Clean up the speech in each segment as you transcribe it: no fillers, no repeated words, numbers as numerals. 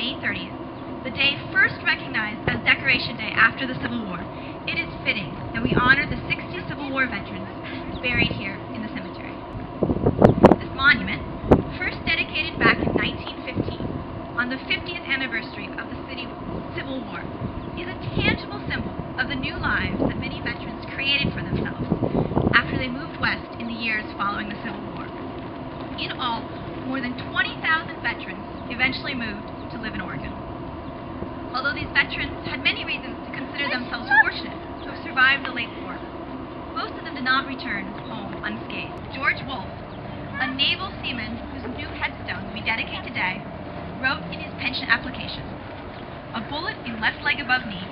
May 30th, the day first recognized as Decoration Day after the Civil War, it is fitting that we honor the 60 Civil War veterans buried here in the cemetery. This monument, first dedicated back in 1915, on the 50th anniversary of the Civil War, is a tangible symbol of the new lives that many veterans created for themselves after they moved west in the years following the Civil War. In all, more than 20,000 veterans eventually moved to live in Oregon. Although these veterans had many reasons to consider themselves fortunate to have survived the late war, most of them did not return home unscathed. George Wolfe, a naval seaman whose new headstone we dedicate today, wrote in his pension application, "A bullet in left leg above knee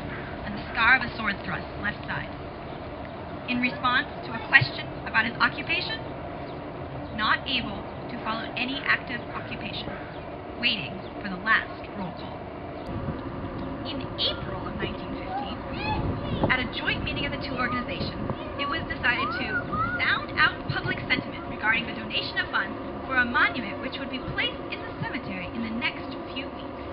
and the scar of a sword thrust left side." In response to a question about his occupation, not able to follow any active occupation, waiting for the last roll call. In April of 1915, at a joint meeting of the two organizations, it was decided to sound out public sentiment regarding the donation of funds for a monument which would be placed in the cemetery in the next few weeks.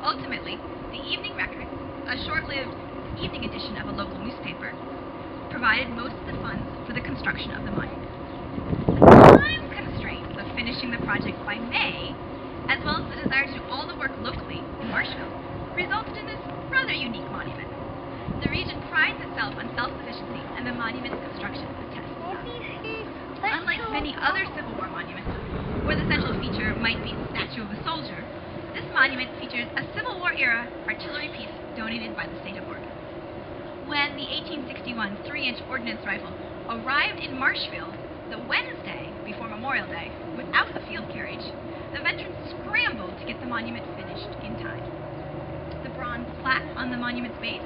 Ultimately, the Evening Record, a short-lived evening edition of a local newspaper, provided most of the funds for the construction of the monument. The time constraints of finishing the project by May, as well as the desire to do all the work locally in Marshfield, resulted in this rather unique monument. The region prides itself on self-sufficiency, and the monument's construction attests to that. Unlike many other Civil War monuments, where the central feature might be the statue of a soldier, this monument features a Civil War-era artillery piece donated by the state of Oregon. When the 1861 3-inch ordnance rifle arrived in Marshfield the Wednesday before Memorial Day without a field carriage, the veterans scrambled to get the monument finished in time. The bronze plaque on the monument's base,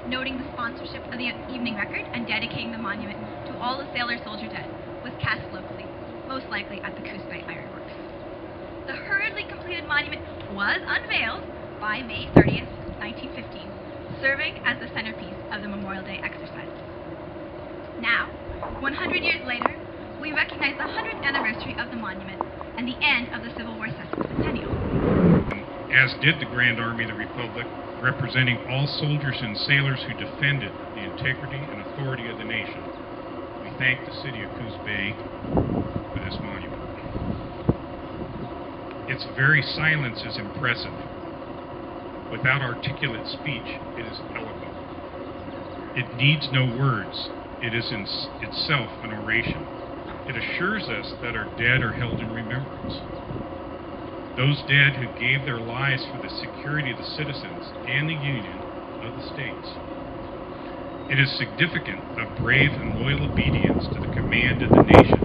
noting the sponsorship of the Evening Record and dedicating the monument to all the sailor-soldier dead, was cast locally, most likely at the Coos Bay Iron Works. The hurriedly completed monument was unveiled by May 30th, 1915, serving as the centerpiece of the Memorial Day exercises. Now, 100 years later, we recognize the 100th anniversary of the monument and the end of the Civil War centennial. As did the Grand Army of the Republic, representing all soldiers and sailors who defended the integrity and authority of the nation. We thank the city of Coos Bay for this monument. Its very silence is impressive. Without articulate speech, it is eloquent. It needs no words. It is in itself an oration. It assures us that our dead are held in remembrance. Those dead who gave their lives for the security of the citizens and the union of the states. It is significant of brave and loyal obedience to the command of the nation,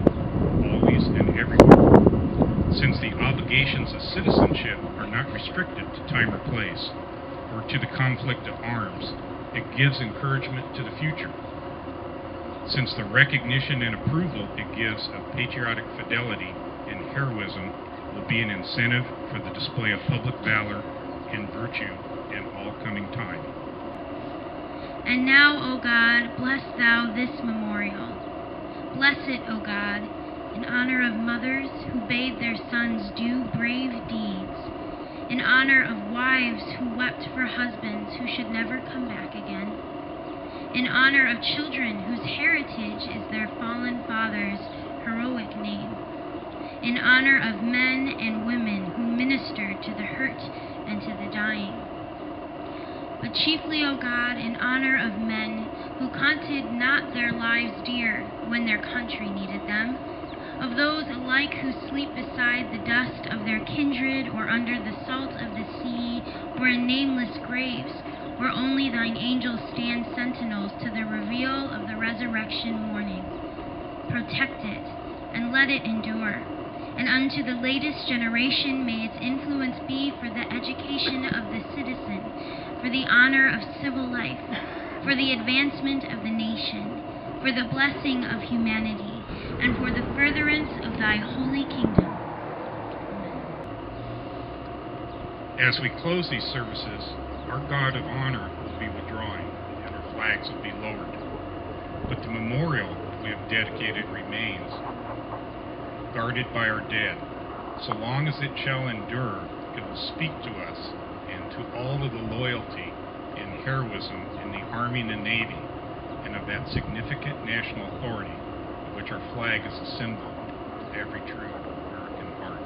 always and everywhere. Since the obligations of citizenship are not restricted to time or place, or to the conflict of arms, it gives encouragement to the future. Since the recognition and approval it gives of patriotic fidelity and heroism will be an incentive for the display of public valor and virtue in all coming time. And now, O God, bless thou this memorial. Bless it, O God, in honor of mothers who bade their sons do brave deeds, in honor of wives who wept for husbands who should never come back again, in honor of children whose heritage is their fallen father's heroic name, in honor of men and women who ministered to the hurt and to the dying. But chiefly, O God, in honor of men who counted not their lives dear when their country needed them, of those alike who sleep beside the dust of their kindred or under the salt of the sea or in nameless graves, where only thine angels stand sentinels to the reveal of the resurrection morning. Protect it, and let it endure. And unto the latest generation may its influence be for the education of the citizen, for the honor of civil life, for the advancement of the nation, for the blessing of humanity, and for the furtherance of thy holy kingdom. As we close these services, our God of honor will be withdrawing, and our flags will be lowered. But the memorial we have dedicated remains, guarded by our dead, so long as it shall endure it will speak to us and to all of the loyalty and heroism in the Army and the Navy, and of that significant national authority of which our flag is a symbol of every true American heart.